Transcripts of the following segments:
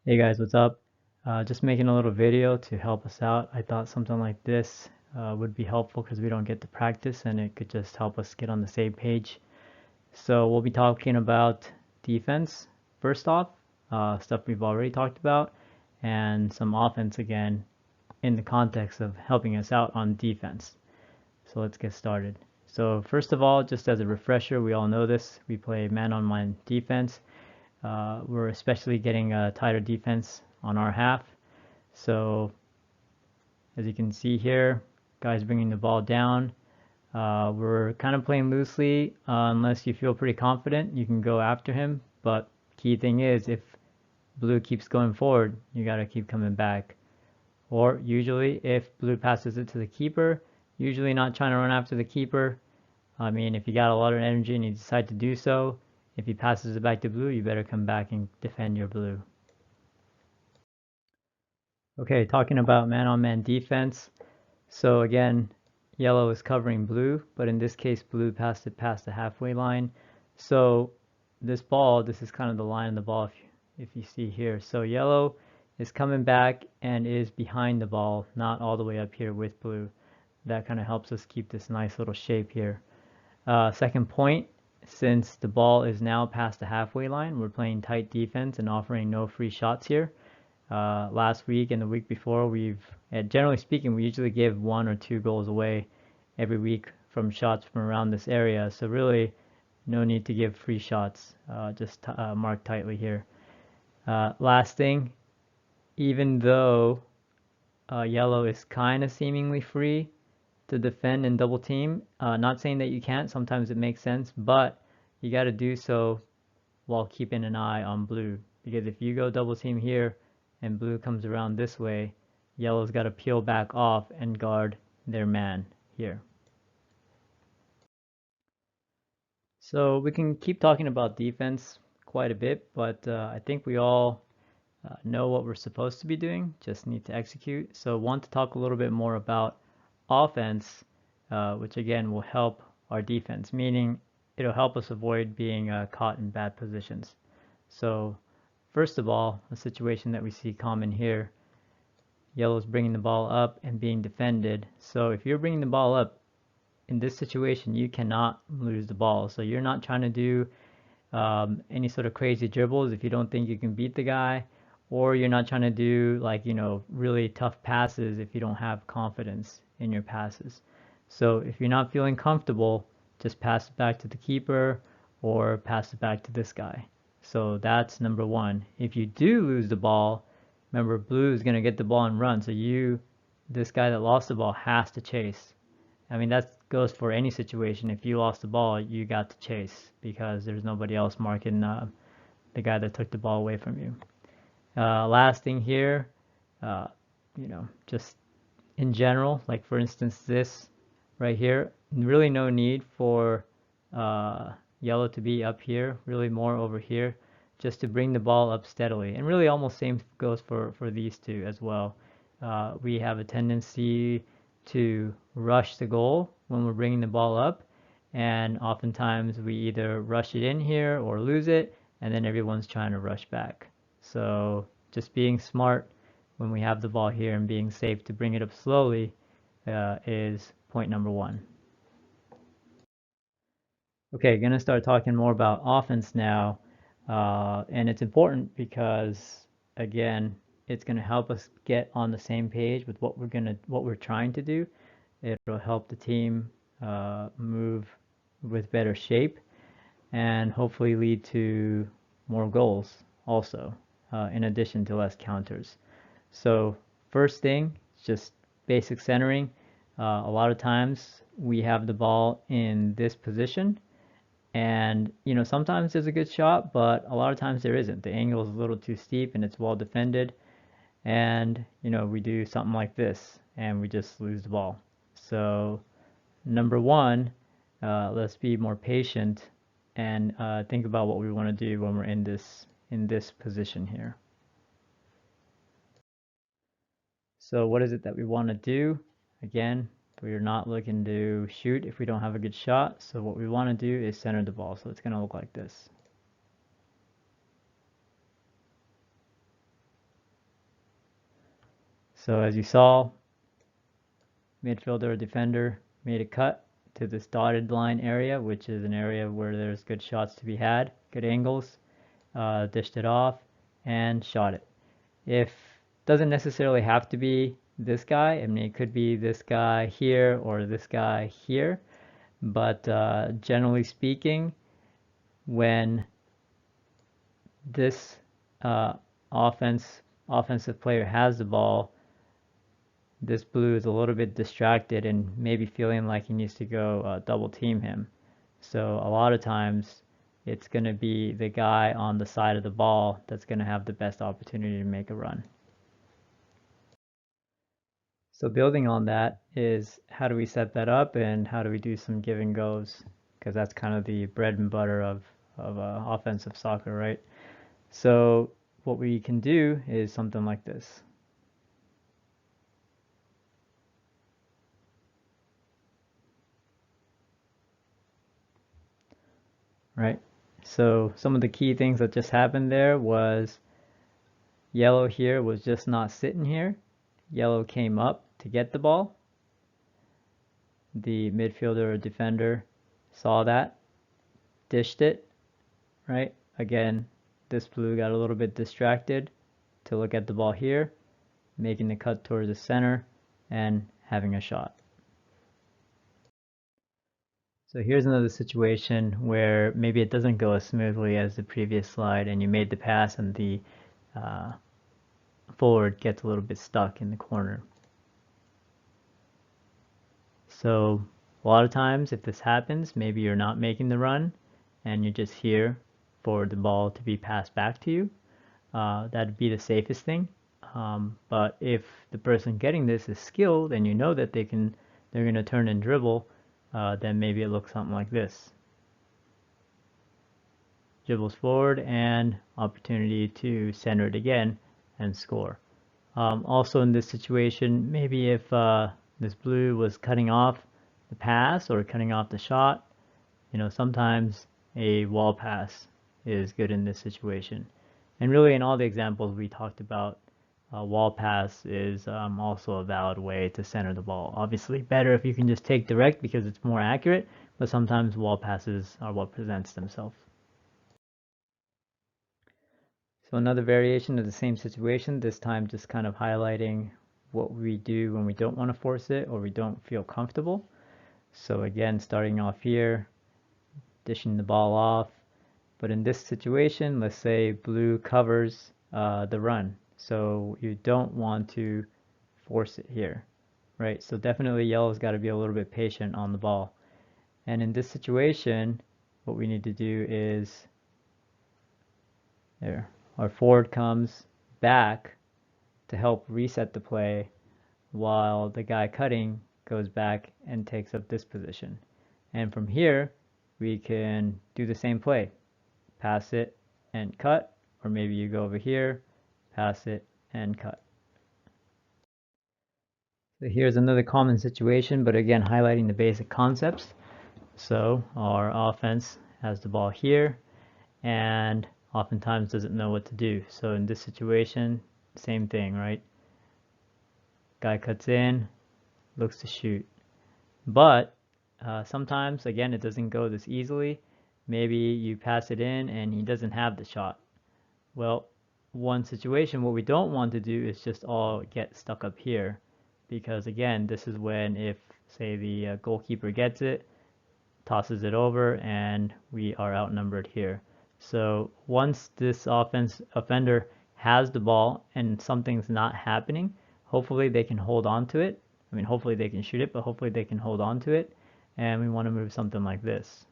Hey guys, what's up? Just making a little video to help us out. I thought something like this would be helpful because we don't get to practice and it could just help us get on the same page. So we'll be talking about defense first off, stuff we've already talked about, and some offense again in the context of helping us out on defense. So let's get started. So first of all, just as a refresher, we all know this, we play man-on-man defense. We're especially getting a tighter defense on our half. So as you can see here, guys bringing the ball down. We're kind of playing loosely. Unless you feel pretty confident, you can go after him. But key thing is, if blue keeps going forward, you got to keep coming back. Or usually, if blue passes it to the keeper, usually not trying to run after the keeper. I mean, if you got a lot of energy and you decide to do so, if he passes it back to blue, you better come back and defend your blue. Okay, talking about man-on-man defense. So again, yellow is covering blue, but in this case, blue passed it past the halfway line. So this ball, this is kind of the line of the ball if you see here. So yellow is coming back and is behind the ball, not all the way up here with blue. That kind of helps us keep this nice little shape here. Second point, since the ball is now past the halfway line, we're playing tight defense and offering no free shots here. Last week and the week before, generally speaking, we usually give 1 or 2 goals away every week from shots from around this area. So really, no need to give free shots. Just mark tightly here. Last thing, even though yellow is kind of seemingly free to defend and double team, not saying that you can't. Sometimes it makes sense, but you got to do so while keeping an eye on blue. Because if you go double team here and blue comes around this way, yellow's got to peel back off and guard their man here. So we can keep talking about defense quite a bit, but I think we all know what we're supposed to be doing, just need to execute. So want to talk a little bit more about offense, which again will help our defense, meaning it'll help us avoid being caught in bad positions. So first of all, a situation that we see common here, yellow's bringing the ball up and being defended. So if you're bringing the ball up in this situation, you cannot lose the ball. So you're not trying to do any sort of crazy dribbles if you don't think you can beat the guy, or you're not trying to do like, really tough passes if you don't have confidence in your passes. So if you're not feeling comfortable, just pass it back to the keeper or pass it back to this guy. So that's number one. If you do lose the ball, remember blue is going to get the ball and run. So this guy that lost the ball has to chase. I mean, that goes for any situation. If you lost the ball, you got to chase because there's nobody else marking the guy that took the ball away from you. Last thing here, just in general, like for instance, this right here, really no need for yellow to be up here, really more over here, just to bring the ball up steadily. And really almost same goes for these two as well. We have a tendency to rush the goal when we're bringing the ball up, and oftentimes we either rush it in here or lose it, and then everyone's trying to rush back. So just being smart when we have the ball here and being safe to bring it up slowly is point number one. Okay, gonna start talking more about offense now, and it's important because again, it's gonna help us get on the same page with what we're trying to do. It'll help the team move with better shape and hopefully lead to more goals also, in addition to less counters. So first thing, just basic centering. A lot of times we have the ball in this position and sometimes there's a good shot, but a lot of times there isn't. The angle is a little too steep and it's well defended. And we do something like this and we just lose the ball. So number one, let's be more patient and think about what we want to do when we're in this position here. So what is it that we want to do? Again, we're not looking to shoot if we don't have a good shot. So what we want to do is center the ball. So it's going to look like this. So as you saw, midfielder or defender made a cut to this dotted line area, which is an area where there's good shots to be had, good angles, dished it off, and shot it. If doesn't necessarily have to be this guy. I mean, it could be this guy here or this guy here. But generally speaking, when this uh, offensive player has the ball, this blue is a little bit distracted and maybe feeling like he needs to go double team him. So a lot of times it's going to be the guy on the side of the ball that's going to have the best opportunity to make a run. So building on that is how do we set that up and how do we do some give and goes? Because that's kind of the bread and butter of offensive soccer, right? So what we can do is something like this. Right? So some of the key things that just happened there was yellow here was just not sitting here. Yellow came up to get the ball. The midfielder or defender saw that, dished it, right? Again, this blue got a little bit distracted to look at the ball here, making the cut towards the center and having a shot. So here's another situation where maybe it doesn't go as smoothly as the previous slide and you made the pass and the forward gets a little bit stuck in the corner. So a lot of times if this happens, maybe you're not making the run and you're just here for the ball to be passed back to you. That'd be the safest thing. But if the person getting this is skilled and you know that they're going to turn and dribble, then maybe it looks something like this. Dribbles forward and opportunity to center it again and score. Also in this situation, maybe if this blue was cutting off the pass or cutting off the shot, sometimes a wall pass is good in this situation. And really in all the examples we talked about, wall pass is also a valid way to center the ball. Obviously better if you can just take direct because it's more accurate, but sometimes wall passes are what presents themselves. So another variation of the same situation, this time just kind of highlighting what we do when we don't want to force it or we don't feel comfortable. So again, starting off here, dishing the ball off. But in this situation, let's say blue covers the run. So you don't want to force it here, right? So definitely yellow's got to be a little bit patient on the ball. And in this situation, what we need to do is, there, our forward comes back to help reset the play while the guy cutting goes back and takes up this position. And from here, we can do the same play. Pass it and cut, or maybe you go over here, pass it and cut. So here's another common situation, but again, highlighting the basic concepts. So our offense has the ball here and oftentimes doesn't know what to do. So in this situation, same thing, right? Guy cuts in, looks to shoot. But sometimes, again, it doesn't go this easily. Maybe you pass it in and he doesn't have the shot. Well, one situation, what we don't want to do is just all get stuck up here. Because again, this is when if, say, the goalkeeper gets it, tosses it over, and we are outnumbered here. So once this offender has the ball and something's not happening, hopefully they can hold on to it. I mean, hopefully they can shoot it, but hopefully they can hold on to it. And we want to move something like this.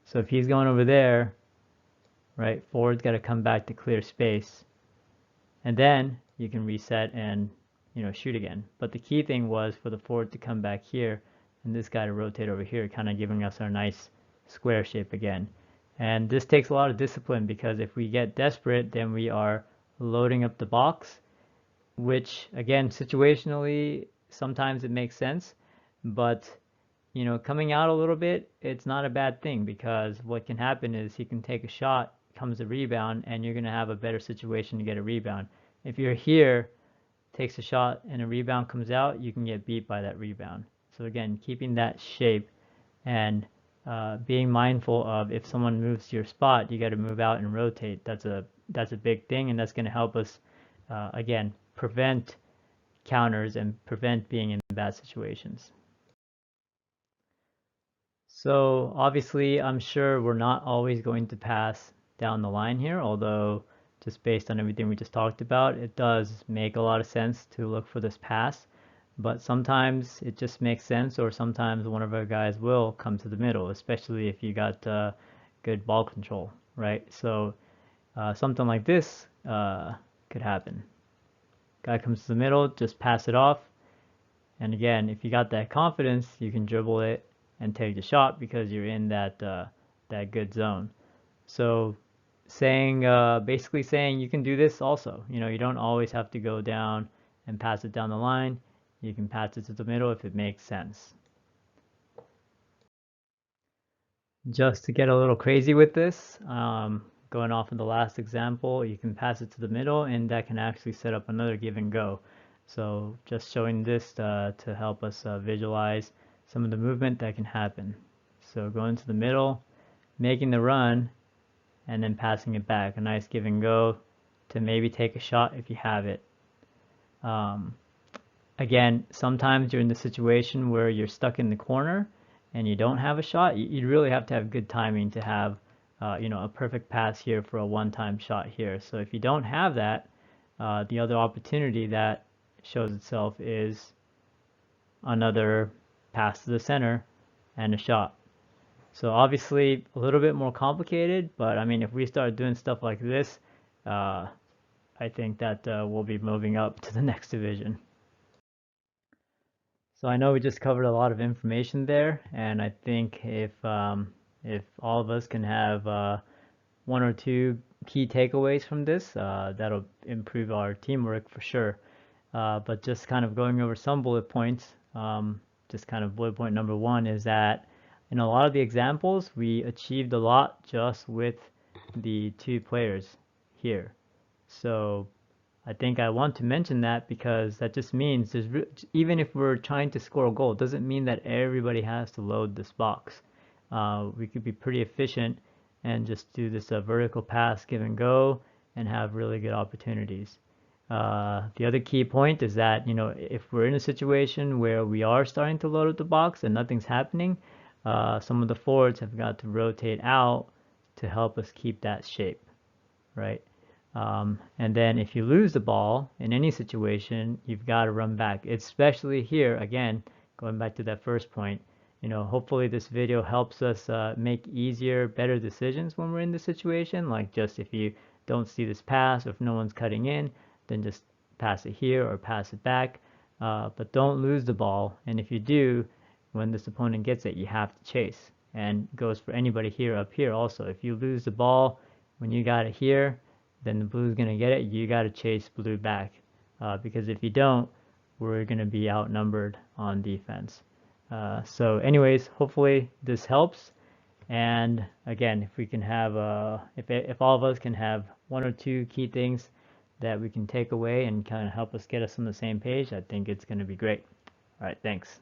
So if he's going over there, right, forward's got to come back to clear space. And then you can reset and, shoot again. But the key thing was for the forward to come back here and this guy to rotate over here, kind of giving us our nice square shape again. And this takes a lot of discipline because if we get desperate, then we are loading up the box, which again, situationally, sometimes it makes sense, but coming out a little bit, it's not a bad thing because what can happen is he can take a shot, comes a rebound, and you're going to have a better situation to get a rebound. If you're here, takes a shot and a rebound comes out, you can get beat by that rebound. So again, keeping that shape and being mindful of if someone moves to your spot, you got to move out and rotate. That's a big thing, and that's going to help us again prevent counters and prevent being in bad situations. So obviously, I'm sure we're not always going to pass down the line here, although just based on everything we just talked about, it does make a lot of sense to look for this pass. But sometimes it just makes sense, or sometimes one of our guys will come to the middle, especially if you got good ball control, right? So something like this could happen. Guy comes to the middle, just pass it off. And again, if you got that confidence, you can dribble it and take the shot because you're in that good zone. So basically saying you can do this also. You know, you don't always have to go down and pass it down the line. You can pass it to the middle if it makes sense. Just to get a little crazy with this, going off of the last example, you can pass it to the middle and that can actually set up another give and go. So just showing this to help us visualize some of the movement that can happen. So going to the middle, making the run, and then passing it back. A nice give and go to maybe take a shot if you have it. Um, Again, sometimes you're in the situation where you're stuck in the corner and you don't have a shot. You really have to have good timing to have, a perfect pass here for a one-time shot here. So if you don't have that, the other opportunity that shows itself is another pass to the center and a shot. So obviously a little bit more complicated, but I mean, if we start doing stuff like this, I think that we'll be moving up to the next division. So I know we just covered a lot of information there, and I think if all of us can have one or two key takeaways from this, that'll improve our teamwork for sure. But just kind of going over some bullet points, just kind of bullet point number one is that in a lot of the examples, we achieved a lot just with the two players here. So I think I want to mention that because that just means even if we're trying to score a goal, it doesn't mean that everybody has to load this box. We could be pretty efficient and just do this vertical pass, give and go, and have really good opportunities. The other key point is that, if we're in a situation where we are starting to load up the box and nothing's happening, some of the forwards have got to rotate out to help us keep that shape, right? And then if you lose the ball in any situation, you've got to run back, especially here, again, going back to that first point. Hopefully this video helps us make easier, better decisions when we're in this situation. Like just if you don't see this pass or if no one's cutting in, then just pass it here or pass it back. But don't lose the ball. And if you do, when this opponent gets it, you have to chase. And goes for anybody here up here also. If you lose the ball when you got it here, then the blue's going to get it. You got to chase blue back because if you don't, we're going to be outnumbered on defense. So anyways, hopefully this helps. And again, if we can have, if all of us can have one or two key things that we can take away and kind of help us get us on the same page, I think it's going to be great. All right, thanks.